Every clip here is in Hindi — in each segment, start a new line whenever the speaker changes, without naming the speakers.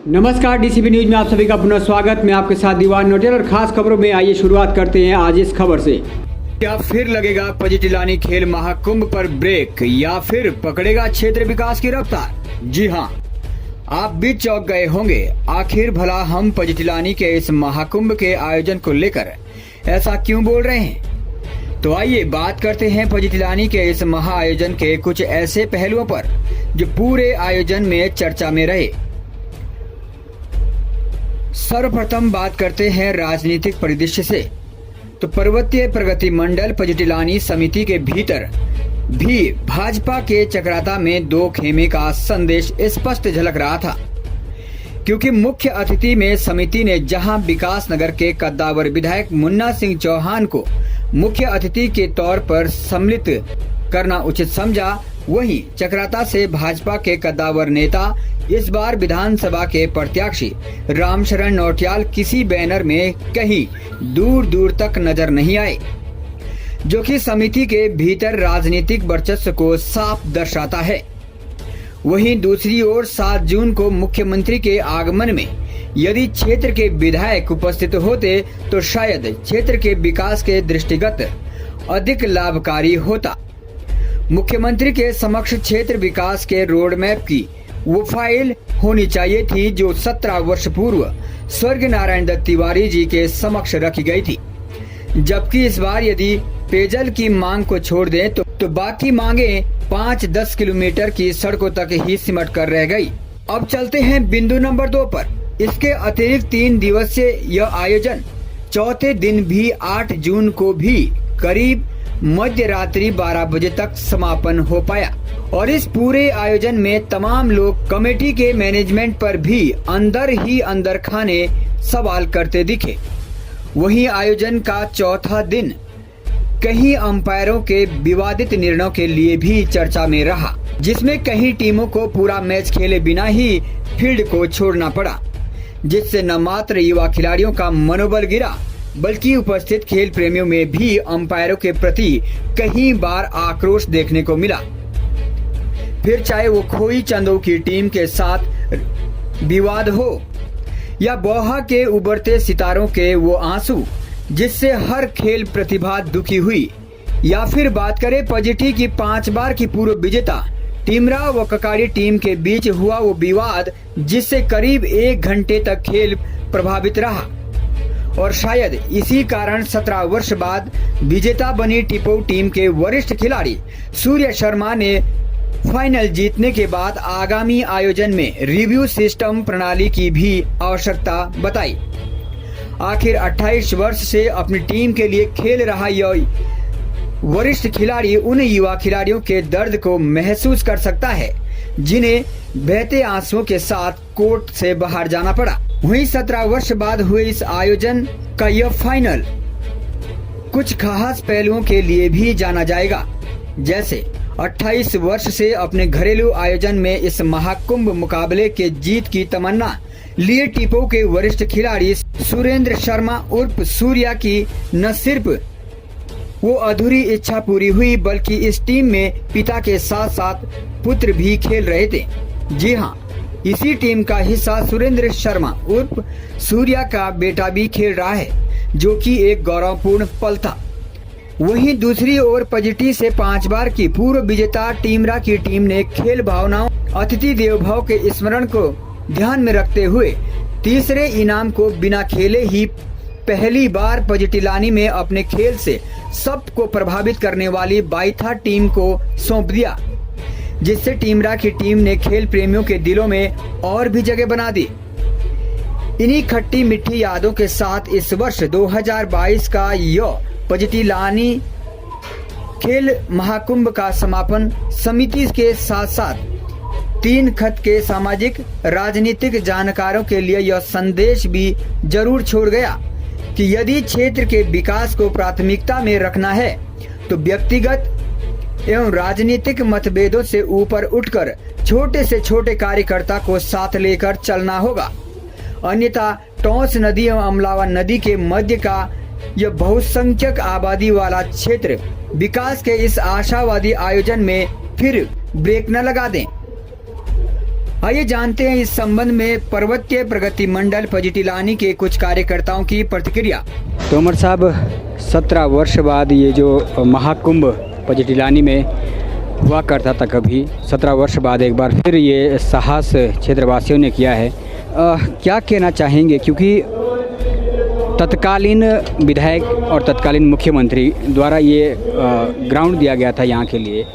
नमस्कार, डीसीबी न्यूज में आप सभी का पुनः स्वागत। मैं आपके साथ दीवान नोटियाल और खास खबरों में आइए शुरुआत करते हैं आज इस खबर से। क्या फिर लगेगा पजिटिलानी खेल महाकुंभ पर ब्रेक या फिर पकड़ेगा क्षेत्र विकास की रफ्तार? जी हाँ, आप भी चौंक गए होंगे। आखिर भला हम पजिटिलानी के इस महाकुंभ के आयोजन को लेकर ऐसा क्यों बोल रहे हैं? तो आइए बात करते हैं पजिटिलानी के इस महाआयोजन के कुछ ऐसे पहलुओं पर जो पूरे आयोजन में चर्चा में रहे। सर्वप्रथम बात करते हैं राजनीतिक परिदृश्य से। तो पर्वतीय प्रगति मंडल पजिटिलानी समिति के भीतर भी भाजपा के चक्राता में दो खेमे का संदेश स्पष्ट झलक रहा था, क्योंकि मुख्य अतिथि में समिति ने जहां विकास नगर के कद्दावर विधायक मुन्ना सिंह चौहान को मुख्य अतिथि के तौर पर सम्मिलित करना उचित समझा, वहीं चक्राता से भाजपा के कद्दावर नेता इस बार विधानसभा के प्रत्याशी रामशरण नौटियाल किसी बैनर में कहीं दूर दूर तक नजर नहीं आए, जो कि समिति के भीतर राजनीतिक वर्चस्व को साफ दर्शाता है। वहीं दूसरी ओर 7 जून को मुख्यमंत्री के आगमन में यदि क्षेत्र के विधायक उपस्थित होते तो शायद क्षेत्र के विकास के दृष्टिगत अधिक लाभकारी होता। मुख्यमंत्री के समक्ष क्षेत्र विकास के रोड मैप की वो फाइल होनी चाहिए थी जो 17 वर्ष पूर्व स्वर्गीय नारायण दत्त तिवारी जी के समक्ष रखी गई थी। जबकि इस बार यदि पेयजल की मांग को छोड़ दें तो बाकी मांगे 5-10 किलोमीटर की सड़कों तक ही सिमट कर रह गई। अब चलते हैं बिंदु नंबर 2 पर। इसके अतिरिक्त 3 दिवसीय यह आयोजन चौथे दिन भी 8 जून को भी करीब मध्य रात्रि 12 बजे तक समापन हो पाया और इस पूरे आयोजन में तमाम लोग कमेटी के मैनेजमेंट पर भी अंदर ही अंदर खाने सवाल करते दिखे। वहीं आयोजन का चौथा दिन कहीं अंपायरों के विवादित निर्णयों के लिए भी चर्चा में रहा, जिसमें कई टीमों को पूरा मैच खेले बिना ही फील्ड को छोड़ना पड़ा, जिससे न मात्र युवा खिलाड़ियों का मनोबल गिरा बल्कि उपस्थित खेल प्रेमियों में भी अंपायरों के प्रति कई बार आक्रोश देखने को मिला। फिर चाहे वो खोई चंदों की टीम के साथ विवाद हो या बोहा के उभरते सितारों के वो आंसू जिससे हर खेल प्रतिभा दुखी हुई, या फिर बात करें पजिटी की 5 बार की पूर्व विजेता टीमरा व ककाड़ी टीम के बीच हुआ वो विवाद जिससे करीब 1 घंटे तक खेल प्रभावित रहा। और शायद इसी कारण 17 वर्ष बाद विजेता बनी टिपो टीम के वरिष्ठ खिलाड़ी सूर्य शर्मा ने फाइनल जीतने के बाद आगामी आयोजन में रिव्यू सिस्टम प्रणाली की भी आवश्यकता बताई। आखिर 28 वर्ष से अपनी टीम के लिए खेल रहा यह वरिष्ठ खिलाड़ी उन युवा खिलाड़ियों के दर्द को महसूस कर सकता है जिन्हें बहते आंसुओं के साथ कोर्ट से बाहर जाना पड़ा। वहीं 17 वर्ष बाद हुए इस आयोजन का यह फाइनल कुछ खास पहलुओं के लिए भी जाना जाएगा, जैसे 28 वर्ष से अपने घरेलू आयोजन में इस महाकुंभ मुकाबले के जीत की तमन्ना लिए टीपो के वरिष्ठ खिलाड़ी सुरेंद्र शर्मा उर्फ सूर्या की न सिर्फ वो अधूरी इच्छा पूरी हुई बल्कि इस टीम में पिता के साथ साथ पुत्र भी खेल रहे थे। जी हाँ, इसी टीम का हिस्सा सुरेंद्र शर्मा उर्फ सूर्या का बेटा भी खेल रहा है, जो कि एक गौरवपूर्ण पल था। वहीं दूसरी ओर पजिटी से 5 बार की पूर्व विजेता टीमरा की टीम ने खेल भावनाओं अतिथि देवभाव के स्मरण को ध्यान में रखते हुए तीसरे इनाम को बिना खेले ही पहली बार पजिटिलानी में अपने खेल से सबको प्रभावित करने वाली बाइथा टीम को सौंप दिया, जिससे टीमरा की टीम ने खेल प्रेमियों के दिलों में और भी जगह बना दी। इन्हीं खट्टी मीठी यादों के साथ इस वर्ष 2022 का यह पजिटिलानी खेल महाकुंभ का समापन समिति के साथ साथ 3 खत के सामाजिक राजनीतिक जानकारों के लिए यह संदेश भी जरूर छोड़ गया कि यदि क्षेत्र के विकास को प्राथमिकता में रखना है तो व्यक्तिगत एवं राजनीतिक मतभेदों से ऊपर उठकर छोटे से छोटे कार्यकर्ता को साथ लेकर चलना होगा, अन्यथा टोंस नदी एवं अमलावा नदी के मध्य का यह बहुसंख्यक आबादी वाला क्षेत्र विकास के इस आशावादी आयोजन में फिर ब्रेक न लगा दें। आइए जानते हैं इस संबंध में पर्वतीय प्रगति मंडल पजिटिलानी के कुछ कार्यकर्ताओं की प्रतिक्रिया। तोमर साहब, 17 वर्ष बाद ये जो महाकुंभ पजिटिलानी में हुआ करता था, कभी 17 वर्ष बाद एक बार फिर ये साहस क्षेत्रवासियों ने किया है। क्या कहना चाहेंगे, क्योंकि तत्कालीन विधायक और तत्कालीन मुख्यमंत्री द्वारा ये ग्राउंड दिया गया था यहाँ के लिए,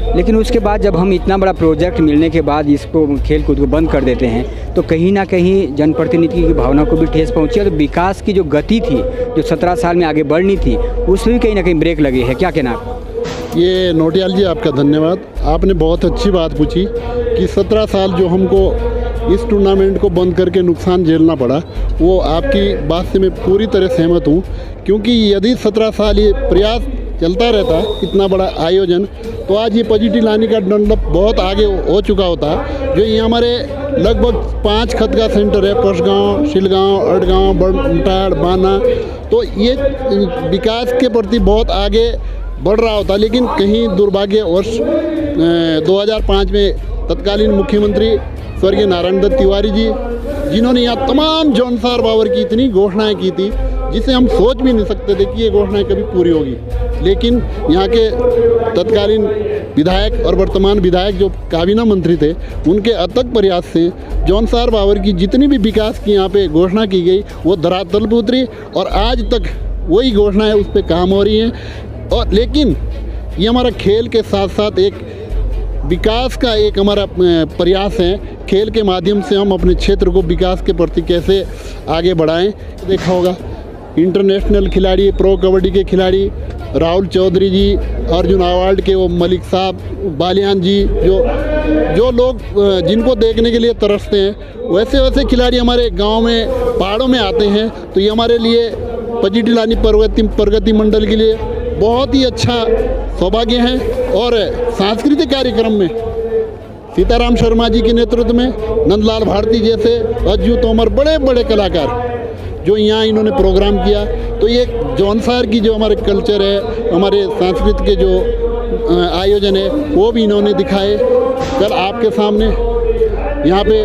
लेकिन उसके बाद जब हम इतना बड़ा प्रोजेक्ट मिलने के बाद इसको खेल कूद को बंद कर देते हैं तो कहीं ना कहीं जनप्रतिनिधि की भावना को भी ठेस पहुँची है। तो विकास की जो गति थी, जो 17 साल में आगे बढ़नी थी, उसमें भी कहीं ना कहीं ब्रेक लगी है। क्या कहना आप?
ये नोटियाल जी, आपका धन्यवाद। आपने बहुत अच्छी बात पूछी कि 17 साल जो हमको इस टूर्नामेंट को बंद करके नुकसान झेलना पड़ा, वो आपकी बात से मैं पूरी तरह सहमत हूँ। क्योंकि यदि 17 साल ये प्रयास चलता रहता, इतना बड़ा आयोजन, तो आज ये पजिटिलानी का डेवलप बहुत आगे हो चुका होता। जो ये हमारे लगभग 5 खत का सेंटर है, परसगांव, शिलगांव, अड़गांव, बड़मटाड़, बाना, तो ये विकास के प्रति बहुत आगे बढ़ रहा होता। लेकिन कहीं दुर्भाग्यवश 2005 में तत्कालीन मुख्यमंत्री स्वर्गीय नारायण दत्त तिवारी जी, जिन्होंने यहाँ तमाम जौनसार पावर की इतनी घोषणाएं की थी जिसे हम सोच भी नहीं सकते थे कि ये घोषणाएं कभी पूरी होगी। लेकिन यहाँ के तत्कालीन विधायक और वर्तमान विधायक जो काबीना मंत्री थे, उनके अथक प्रयास से जौनसार पावर की जितनी भी विकास की यहाँ पे घोषणा की गई वो धरातल पर उतरी और आज तक वही घोषणाएं उस पर काम हो रही हैं। और लेकिन ये हमारा खेल के साथ साथ एक विकास का एक हमारा प्रयास है। खेल के माध्यम से हम अपने क्षेत्र को विकास के प्रति कैसे आगे बढ़ाएं। देखा होगा इंटरनेशनल खिलाड़ी, प्रो कबड्डी के खिलाड़ी राहुल चौधरी जी, अर्जुन अवार्ड के वो मलिक साहब, बालियान जी, जो लोग जिनको देखने के लिए तरसते हैं, वैसे वैसे खिलाड़ी हमारे गांव में, पहाड़ों में आते हैं। तो ये हमारे लिए पजिटिलानी प्रगति मंडल के लिए बहुत ही अच्छा सौभाग्य है। और सांस्कृतिक कार्यक्रम में सीताराम शर्मा जी के नेतृत्व में नंदलाल भारती जैसे, अज्जू तोमर, बड़े बड़े कलाकार जो यहाँ इन्होंने प्रोग्राम किया, तो ये जौनसार की जो हमारे कल्चर है, हमारे सांस्कृतिक के जो आयोजन है, वो भी इन्होंने दिखाए। कल आपके सामने यहाँ पे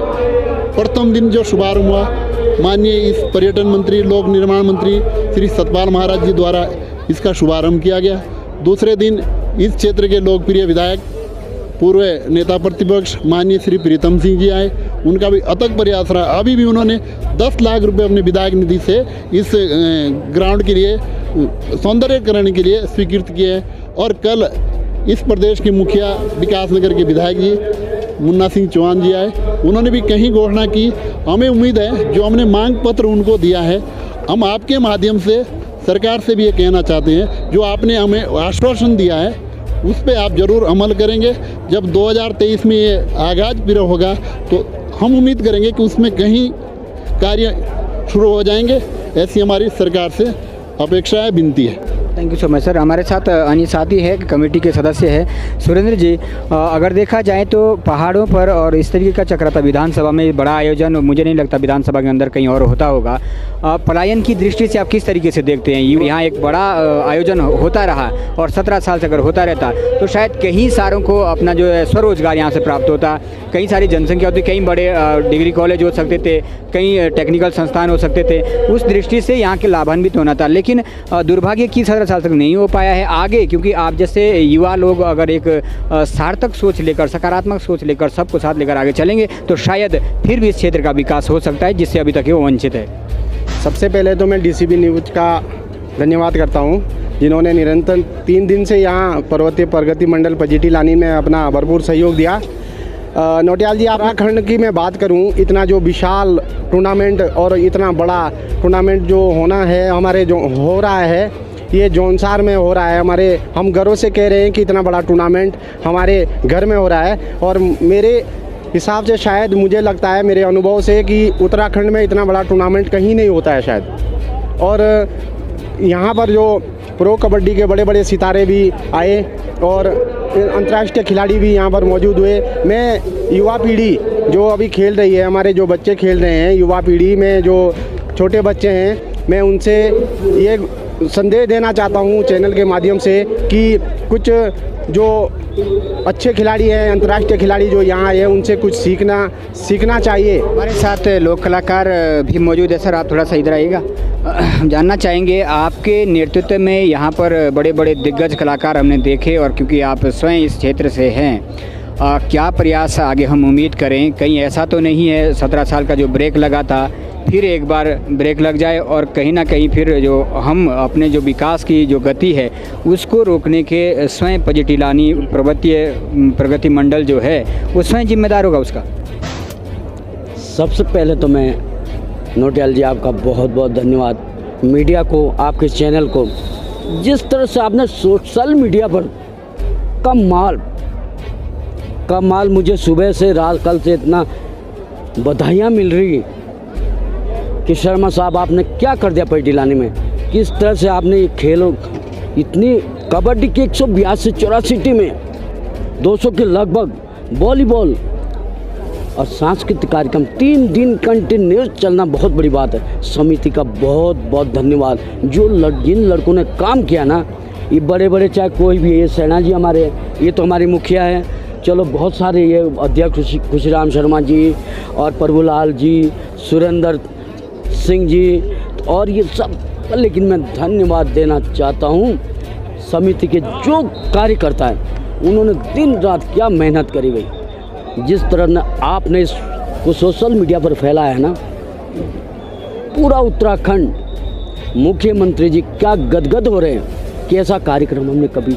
प्रथम दिन जो शुभारंभ हुआ, माननीय इस पर्यटन मंत्री, लोक निर्माण मंत्री श्री सतपाल महाराज जी द्वारा इसका शुभारंभ किया गया। दूसरे दिन इस क्षेत्र के लोकप्रिय विधायक, पूर्व नेता प्रतिपक्ष माननीय श्री प्रीतम सिंह जी आए, उनका भी अथक प्रयास रहा। अभी भी उन्होंने 10 लाख रुपए अपने विधायक निधि से इस ग्राउंड के लिए, सौंदर्यकरण के लिए स्वीकृत किए हैं। और कल इस प्रदेश के मुखिया विकास नगर के विधायक जी मुन्ना सिंह चौहान जी आए, उन्होंने भी कहीं घोषणा की। हमें उम्मीद है जो हमने मांग पत्र उनको दिया है, हम आपके माध्यम से सरकार से भी ये कहना चाहते हैं, जो आपने हमें आश्वासन दिया है उस पर आप ज़रूर अमल करेंगे। जब 2023 में ये आगाज फिर होगा तो हम उम्मीद करेंगे कि उसमें कहीं कार्य शुरू हो जाएंगे। ऐसी हमारी सरकार से अपेक्षा है, विनती है।
Thank you so much sir. हमारे साथ अन्य साथी है, कमेटी के सदस्य हैं सुरेंद्र जी। अगर देखा जाए तो पहाड़ों पर और इस तरीके का चक्राता विधानसभा में बड़ा आयोजन मुझे नहीं लगता विधानसभा के अंदर कहीं और होता होगा। पलायन की दृष्टि से आप किस तरीके से देखते हैं? यहाँ एक बड़ा आयोजन होता रहा और 17 साल से अगर होता रहता तो शायद कई सारों को अपना जो है स्वरोजगार यहाँ से प्राप्त होता, कई सारी जनसंख्या होती, कई बड़े डिग्री कॉलेज हो सकते थे, कई टेक्निकल संस्थान हो सकते थे। उस दृष्टि से यहाँ के लाभान्वित होना था। लेकिन दुर्भाग्य की 17 साल तक नहीं हो पाया है आगे, क्योंकि आप जैसे युवा लोग अगर एक सार्थक सोच लेकर, सकारात्मक सोच लेकर, सबको साथ लेकर आगे चलेंगे तो शायद फिर भी इस क्षेत्र का विकास हो सकता है, जिससे अभी तक वो वंचित है।
सबसे पहले तो मैं डीसीबी न्यूज़ का धन्यवाद करता हूँ, जिन्होंने निरंतर 3 दिन से यहाँ पर्वतीय प्रगति मंडल पजिटिलानी में अपना भरपूर सहयोग दिया। नोटियाल जी, उत्तराखंड की मैं बात करूं, इतना जो विशाल टूर्नामेंट और इतना बड़ा टूर्नामेंट जो होना है, हमारे जो हो रहा है, ये जौनसार में हो रहा है। हम गर्व से कह रहे हैं कि इतना बड़ा टूर्नामेंट हमारे घर में हो रहा है। और मेरे हिसाब से शायद मुझे लगता है, मेरे अनुभव से, कि उत्तराखंड में इतना बड़ा टूर्नामेंट कहीं नहीं होता है शायद। और यहाँ पर जो प्रो कबड्डी के बड़े बड़े सितारे भी आए और अंतर्राष्ट्रीय खिलाड़ी भी यहाँ पर मौजूद हुए। मैं युवा पीढ़ी जो अभी खेल रही है, हमारे जो बच्चे खेल रहे हैं, युवा पीढ़ी में जो छोटे बच्चे हैं, मैं उनसे ये संदेश देना चाहता हूँ चैनल के माध्यम से कि कुछ जो अच्छे खिलाड़ी हैं, अंतर्राष्ट्रीय खिलाड़ी जो यहाँ आए हैं उनसे कुछ सीखना चाहिए।
हमारे साथ लोक कलाकार भी मौजूद है। सर, आप थोड़ा सा इधर आइएगा। हम जानना चाहेंगे, आपके नेतृत्व में यहाँ पर बड़े बड़े दिग्गज कलाकार हमने देखे, और क्योंकि आप स्वयं इस क्षेत्र से हैं, क्या प्रयास आगे हम उम्मीद करें? कहीं ऐसा तो नहीं है 17 साल का जो ब्रेक लगा था फिर एक बार ब्रेक लग जाए और कहीं ना कहीं फिर जो हम अपने जो विकास की जो गति है उसको रोकने के स्वयं पजिटिलानी प्रगति मंडल जो है वो स्वयं जिम्मेदार होगा उसका?
सबसे पहले तो मैं नोटियाल जी आपका बहुत बहुत धन्यवाद, मीडिया को, आपके चैनल को, जिस तरह से आपने सोशल मीडिया पर कमाल मुझे सुबह से रात कल से इतना बधाइयाँ मिल रही कि शर्मा साहब आपने क्या कर दिया पटिलानी में, किस तरह से आपने ये खेलों इतनी कबड्डी की 182-84 टीमें 200 के लगभग, वॉलीबॉल और सांस्कृतिक कार्यक्रम 3 दिन कंटिन्यूस चलना बहुत बड़ी बात है। समिति का बहुत बहुत धन्यवाद। जिन लड़कों ने काम किया ना, ये बड़े बड़े चाहे कोई भी है, ये सेना जी हमारे, ये तो हमारी मुखिया है, चलो बहुत सारे ये अध्यक्ष खुशीराम शर्मा जी और प्रभुलाल जी, सुरेंद्र सिंह जी और ये सब, लेकिन मैं धन्यवाद देना चाहता हूँ समिति के जो कार्यकर्ता हैं, उन्होंने दिन रात क्या मेहनत करी गई। जिस तरह न आपने इसको सोशल मीडिया पर फैलाया है ना, पूरा उत्तराखंड मुख्यमंत्री जी क्या गदगद हो रहे हैं कि ऐसा कार्यक्रम हमने कभी।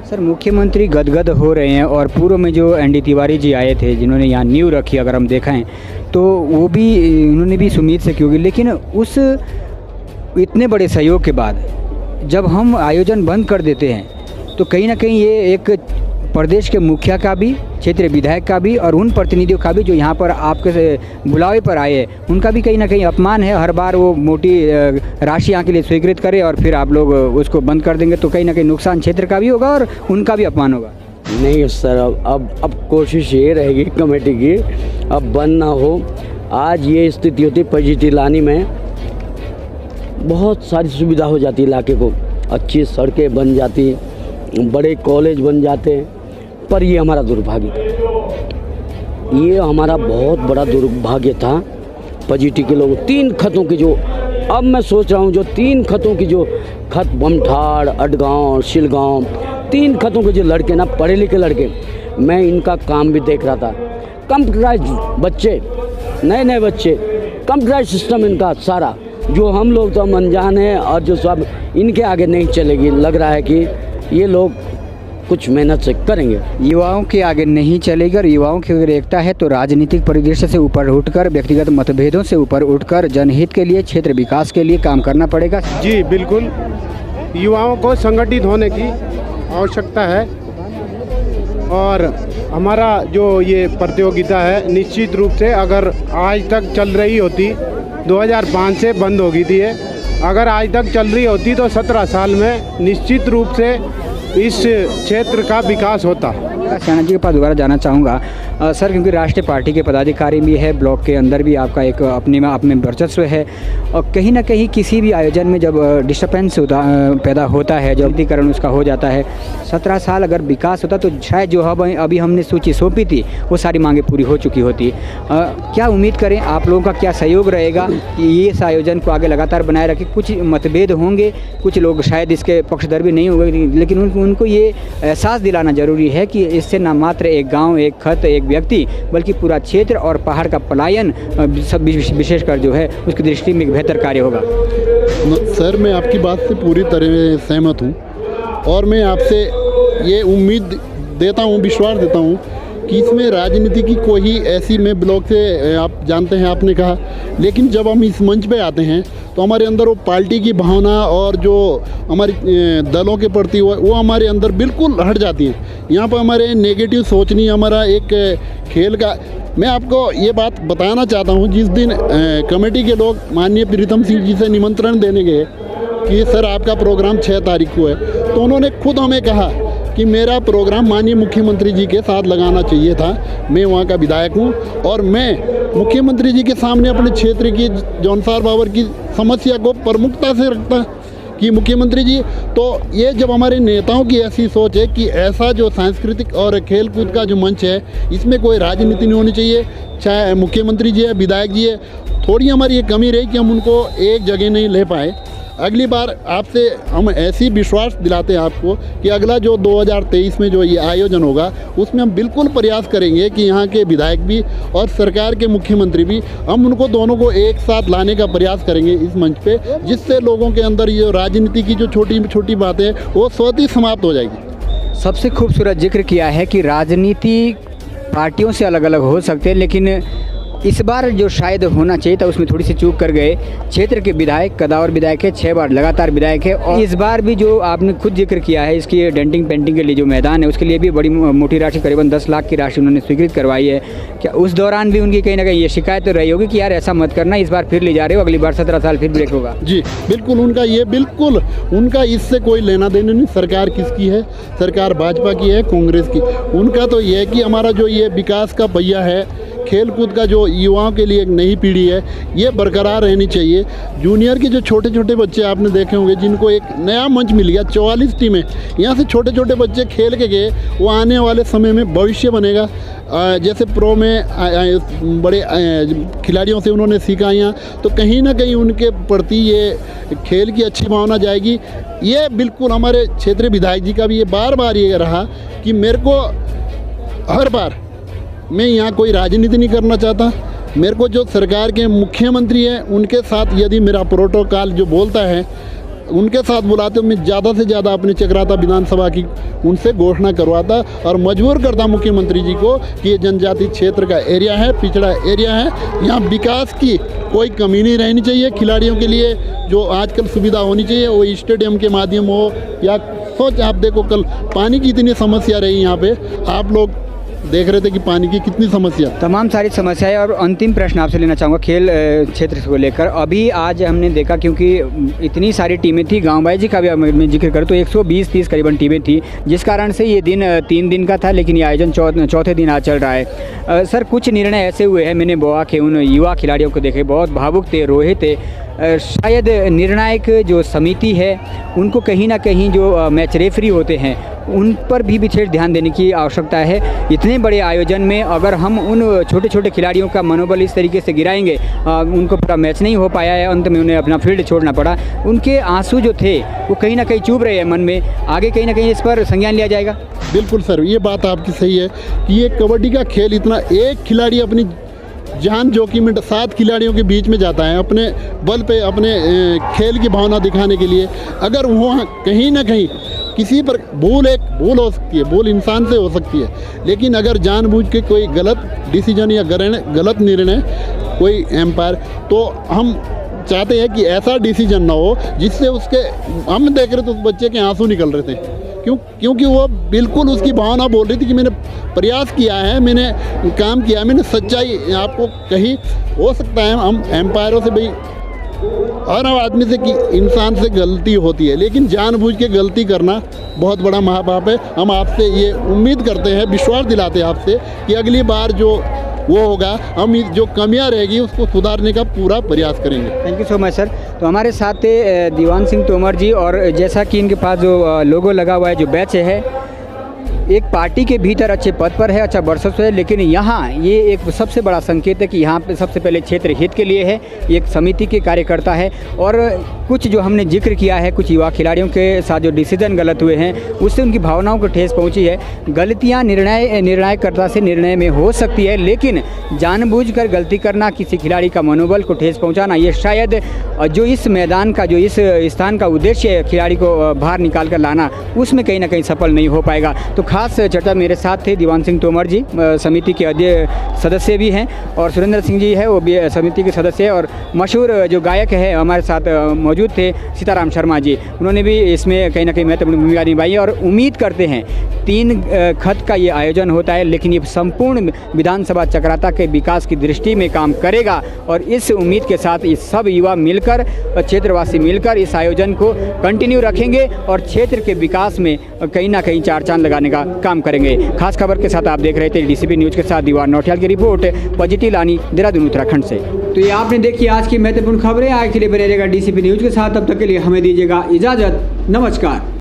सर, मुख्यमंत्री गदगद हो रहे हैं, और पूर्व में जो एनडी तिवारी जी आए थे जिन्होंने यहाँ नींव रखी, अगर हम देखें तो वो भी, उन्होंने भी इस उम्मीद से की होगी, लेकिन उस इतने बड़े सहयोग के बाद जब हम आयोजन बंद कर देते हैं तो कहीं ना कहीं ये एक प्रदेश के मुखिया का भी, क्षेत्रीय विधायक का भी और उन प्रतिनिधियों का भी जो यहाँ पर आपके बुलावे पर आए हैं, उनका भी कहीं ना कहीं अपमान है। हर बार वो मोटी राशि यहाँ के लिए स्वीकृत करे और फिर आप लोग उसको बंद कर देंगे तो कहीं ना कहीं नुकसान क्षेत्र का भी होगा और उनका भी अपमान होगा।
नहीं सर, अब कोशिश ये रहेगी कमेटी की, अब बंद ना हो। आज ये स्थिति होती पजिटिलानी में, बहुत सारी सुविधा हो जाती इलाके को, अच्छी सड़कें बन जाती, बड़े कॉलेज बन जाते, पर ये हमारा दुर्भाग्य था, ये हमारा बहुत बड़ा दुर्भाग्य था। पजिटी के लोग 3 खतों की जो, अब मैं सोच रहा हूँ जो 3 खतों की जो खत, बमठाड़, अडगांव, शिलगांव, 3 खतों के जो लड़के ना, पढ़े लिखे लड़के, मैं इनका काम भी देख रहा था। कंप्यूटराइज बच्चे, नए बच्चे, कंप्यूटराइज सिस्टम इनका सारा, जो हम लोग तो अनजान हैं और जो सब इनके आगे नहीं चलेगी। लग रहा है कि ये लोग कुछ मेहनत से करेंगे,
युवाओं के आगे नहीं चलेगी। और युवाओं की अगर एकता है तो राजनीतिक परिदृश्य से ऊपर उठकर, व्यक्तिगत मतभेदों से ऊपर उठकर जनहित के लिए, क्षेत्र विकास के लिए काम करना पड़ेगा।
जी बिल्कुल, युवाओं को संगठित होने की आवश्यकता है और हमारा जो ये प्रतियोगिता है निश्चित रूप से अगर आज तक चल रही होती, 2005 से बंद हो गई थी ये, अगर आज तक चल रही होती तो 17 साल में निश्चित रूप से इस क्षेत्र का विकास होता।
सेना जी के पास दोबारा जाना चाहूँगा सर, क्योंकि राष्ट्रीय पार्टी के पदाधिकारी भी है, ब्लॉक के अंदर भी आपका एक अपने में आप में वर्चस्व है, और कहीं ना कहीं किसी भी आयोजन में जब डिस्टर्बेंस पैदा होता है, जल्दीकरण उसका हो जाता है, 17 साल अगर विकास होता तो शायद जो अभी हमने सूची सौंपी थी वो सारी मांगें पूरी हो चुकी होती। क्या उम्मीद करें, आप लोगों का क्या सहयोग रहेगा कि ये इस आयोजन को आगे लगातार बनाए रखें? कुछ मतभेद होंगे, कुछ लोग शायद इसके पक्षधर भी नहीं होंगे, लेकिन उनको ये एहसास दिलाना ज़रूरी है कि इससे न मात्र एक गाँव, एक खत, एक व्यक्ति, बल्कि पूरा क्षेत्र और पहाड़ का पलायन सब विशेषकर जो है उसकी दृष्टि में बेहतर कार्य होगा।
सर, मैं आपकी बात से पूरी तरह सहमत हूँ और मैं आपसे ये उम्मीद देता हूँ, विश्वास देता हूँ कि इसमें राजनीति की कोई ऐसी, मैं ब्लॉक से आप जानते हैं, आपने कहा, लेकिन जब हम इस मंच पे आते हैं तो हमारे अंदर वो पार्टी की भावना और जो हमारी दलों के प्रति वो हमारे अंदर बिल्कुल हट जाती है। यहाँ पर हमारे नेगेटिव सोच नहीं, हमारा एक खेल का, मैं आपको ये बात बताना चाहता हूँ, जिस दिन कमेटी के लोग माननीय प्रीतम सिंह जी से निमंत्रण देने गए कि सर आपका प्रोग्राम 6 तारीख को है, तो उन्होंने खुद हमें कहा कि मेरा प्रोग्राम माननीय मुख्यमंत्री जी के साथ लगाना चाहिए था। मैं वहाँ का विधायक हूँ और मैं मुख्यमंत्री जी के सामने अपने क्षेत्र की जौनसार बाबर की समस्या को प्रमुखता से रखता कि मुख्यमंत्री जी, तो ये जब हमारे नेताओं की ऐसी सोच है कि ऐसा जो सांस्कृतिक और खेल कूद का जो मंच है इसमें कोई राजनीति नहीं होनी चाहिए, चाहे मुख्यमंत्री जी है, विधायक जी है, थोड़ी हमारी ये कमी रही कि हम उनको एक जगह नहीं ले पाए। अगली बार आपसे हम ऐसी विश्वास दिलाते हैं आपको कि अगला जो 2023 में जो ये आयोजन होगा उसमें हम बिल्कुल प्रयास करेंगे कि यहाँ के विधायक भी और सरकार के मुख्यमंत्री भी, हम उनको दोनों को एक साथ लाने का प्रयास करेंगे इस मंच पे, जिससे लोगों के अंदर ये राजनीति की जो छोटी छोटी बातें वो स्वतः ही समाप्त हो जाएगी।
सबसे खूबसूरत जिक्र किया है कि राजनीति पार्टियों से अलग अलग हो सकते हैं, लेकिन इस बार जो शायद होना चाहिए था उसमें थोड़ी सी चूक कर गए। क्षेत्र के विधायक कदावर विधायक है, 6 बार लगातार विधायक है, और इस बार भी जो आपने खुद जिक्र किया है इसकी डेंटिंग पेंटिंग के लिए जो मैदान है उसके लिए भी बड़ी मोटी राशि, करीबन 10 लाख की राशि उन्होंने स्वीकृत करवाई है। क्या उस दौरान भी उनकी कहीं ना कहीं ये शिकायत तो रही होगी कि यार ऐसा मत करना, इस बार फिर ले जा रहे हो, अगली बार 17 साल फिर ब्रेक होगा?
जी बिल्कुल, उनका इससे कोई लेना देना नहीं। सरकार किसकी है? सरकार भाजपा की है, कांग्रेस की। उनका तो ये है कि हमारा जो ये विकास का पहिया है, खेल कूद का जो युवाओं के लिए एक नई पीढ़ी है, ये बरकरार रहनी चाहिए। जूनियर के जो छोटे छोटे बच्चे आपने देखे होंगे जिनको एक नया मंच मिल गया, 44 टीमें यहाँ से छोटे छोटे बच्चे खेल के गए, वो आने वाले समय में भविष्य बनेगा। जैसे प्रो में बड़े खिलाड़ियों से उन्होंने सीखा यहाँ, तो कहीं ना कहीं उनके प्रति ये खेल की अच्छी भावना जाएगी। ये बिल्कुल हमारे क्षेत्रीय विधायक जी का भी ये बार बार ये रहा कि मेरे को हर बार, मैं यहाँ कोई राजनीति नहीं करना चाहता, मेरे को जो सरकार के मुख्यमंत्री हैं उनके साथ यदि मेरा प्रोटोकॉल जो बोलता है उनके साथ बुलाते, मैं ज़्यादा से ज़्यादा अपनी चक्राता विधानसभा की उनसे घोषणा करवाता और मजबूर करता मुख्यमंत्री जी को कि ये जनजाति क्षेत्र का एरिया है, पिछड़ा एरिया है, यहाँ विकास की कोई कमी नहीं रहनी चाहिए। खिलाड़ियों के लिए जो आजकल सुविधा होनी चाहिए वो स्टेडियम के माध्यम हो, या सोच आप देखो कल पानी की इतनी समस्या रही यहाँ पे, आप लोग देख रहे थे कि पानी की कितनी समस्या,
तमाम सारी समस्याएं। और अंतिम प्रश्न आपसे लेना चाहूँगा खेल क्षेत्र को लेकर। अभी आज हमने देखा क्योंकि इतनी सारी टीमें थी, गाँव बाई जी का भी अगर मैं जिक्र करूँ तो 120-30 करीबन टीमें थी, जिस कारण से ये दिन 3 दिन का था, लेकिन ये आयोजन चौथे दिन आज चल रहा है। सर, कुछ निर्णय ऐसे हुए हैं, मैंने बोआ के उन युवा खिलाड़ियों को देखे, बहुत भावुक थे, रोए थे। शायद निर्णायक जो समिति है उनको कहीं ना कहीं जो मैच रेफरी होते हैं उन पर भी विशेष ध्यान देने की आवश्यकता है। इतने बड़े आयोजन में अगर हम उन छोटे छोटे खिलाड़ियों का मनोबल इस तरीके से गिराएंगे, उनको पूरा मैच नहीं हो पाया है, अंत में उन्हें अपना फील्ड छोड़ना पड़ा, उनके आंसू जो थे वो कहीं ना कहीं चुभ रहे हैं मन में, आगे कहीं ना कहीं इस पर संज्ञान लिया जाएगा?
बिल्कुल सर, ये बात आपकी सही है कि ये कबड्डी का खेल इतना, एक खिलाड़ी अपनी जान जोखिम में 7 खिलाड़ियों के बीच में जाता है अपने बल पे, अपने खेल की भावना दिखाने के लिए। अगर वहाँ कहीं ना कहीं किसी पर भूल हो सकती है, भूल इंसान से हो सकती है, लेकिन अगर जानबूझ के कोई गलत डिसीजन या गलत निर्णय कोई एम्पायर, तो हम चाहते हैं कि ऐसा डिसीजन ना हो जिससे उसके, हम देख रहे थे उस बच्चे के आंसू निकल रहे थे, क्योंकि वो बिल्कुल उसकी भावना बोल रही थी कि मैंने प्रयास किया है, मैंने काम किया है, मैंने सच्चाई आपको कही। हो सकता है हम एम्पायरों से, भाई हर आदमी से कि इंसान से गलती होती है, लेकिन जानबूझ के गलती करना बहुत बड़ा महापाप है। हम आपसे ये उम्मीद करते हैं, विश्वास दिलाते हैं आपसे कि अगली बार जो वो होगा, हम जो कमियां रहेगी उसको सुधारने का पूरा प्रयास करेंगे।
Thank you so much sir. तो हमारे साथ थे दीवान सिंह तोमर जी, और जैसा कि इनके पास जो लोगो लगा हुआ है, जो बैच है, एक पार्टी के भीतर अच्छे पद पर है, अच्छा वर्चस्व है, लेकिन यहाँ ये एक सबसे बड़ा संकेत है कि यहाँ पे सबसे पहले क्षेत्र हित के लिए है, एक समिति के कार्यकर्ता है। और कुछ जो हमने जिक्र किया है, कुछ युवा खिलाड़ियों के साथ जो डिसीजन गलत हुए हैं उससे उनकी भावनाओं को ठेस पहुँची है। गलतियाँ निर्णायकर्ता से निर्णय में हो सकती है, लेकिन जानबूझकर गलती करना, किसी खिलाड़ी का मनोबल को ठेस पहुँचाना, ये शायद जो इस मैदान का, जो इस स्थान का उद्देश्य है, खिलाड़ी को बाहर निकाल कर लाना, उसमें कहीं ना कहीं सफल नहीं हो पाएगा। तो खास चर्चा मेरे साथ थे दीवान सिंह तोमर जी, समिति के अध्यक्ष सदस्य भी हैं, और सुरेंद्र सिंह जी है, वो भी समिति के सदस्य है, और मशहूर जो गायक है हमारे साथ मौजूद थे सीताराम शर्मा जी, उन्होंने भी इसमें कहीं ना कहीं महत्वपूर्ण भूमिका निभाई है। और उम्मीद करते हैं 3 खत का ये आयोजन होता है, लेकिन ये संपूर्ण विधानसभा चक्राता के विकास की दृष्टि में काम करेगा, और इस उम्मीद के साथ ये सब युवा मिलकर, क्षेत्रवासी मिलकर इस आयोजन को कंटिन्यू रखेंगे और क्षेत्र के विकास में कहीं ना कहीं 4 चांद लगाने का
काम करेंगे। खास खबर के साथ आप देख रहे थे DCP न्यूज़ के साथ दीवार नौटियाल की रिपोर्ट, पॉजिटिव लानी, देहरादून, उत्तराखंड से।
तो ये आपने देखी आज की महत्वपूर्ण खबरें। आज के लिए बने रहेगा DCP न्यूज़ के साथ। तब तक के लिए हमें दीजिएगा इजाज़त। नमस्कार।